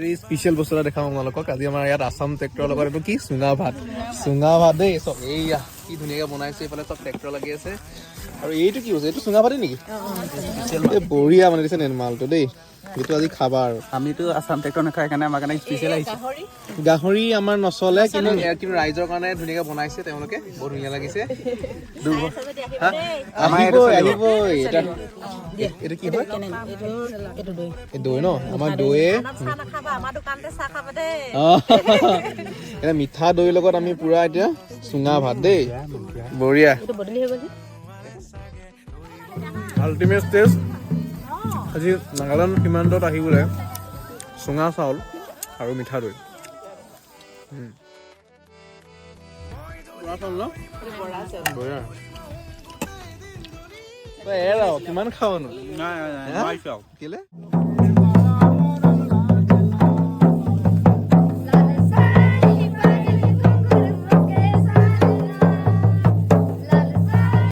আজি স্পেচিয়েল বস্তু এটা দেখাম আপোনালোকক আজি আমাৰ ইয়াত আছাম ট্ৰেক্টৰৰ লগত এইটো কি চুঙা ভাত দেই চব এইয়া কি ধুনীয়াকৈ বনাইছে এইফালে চব ট্ৰেক্টৰ লাগি আছে আৰু এইটো কি হৈছে এইটো চুঙা ভাতেই নেকি বঢ়িয়া মানে দিছে নে মালটো দেই এইটো আজি খাবা আৰু আমিতো আছাম ট্ৰেক্টৰ নাখায় কাৰণে আমাৰ কাৰণে স্পেচিয়েল আহিছে গাহৰি আমাৰ নচলে কিন্তু ৰাইজৰ কাৰণে ধুনীয়াকৈ বনাইছে তেওঁলোকে বহুত ধুনীয়া লাগিছে আহিবই এইটো কি হয় দৈ ন আমাৰ দৈয়ে এতিয়া মিঠা দৈৰ লগত আমি পুৰা এতিয়া চুঙা ভাত দেই বঢ়িয়া আল্টিমেট টেষ্ট আজি নাগালেণ্ড সীমান্তত আহিবলৈ চুঙা চাউল আৰু মিঠা দৈ কিমান খাওঁনো কেলে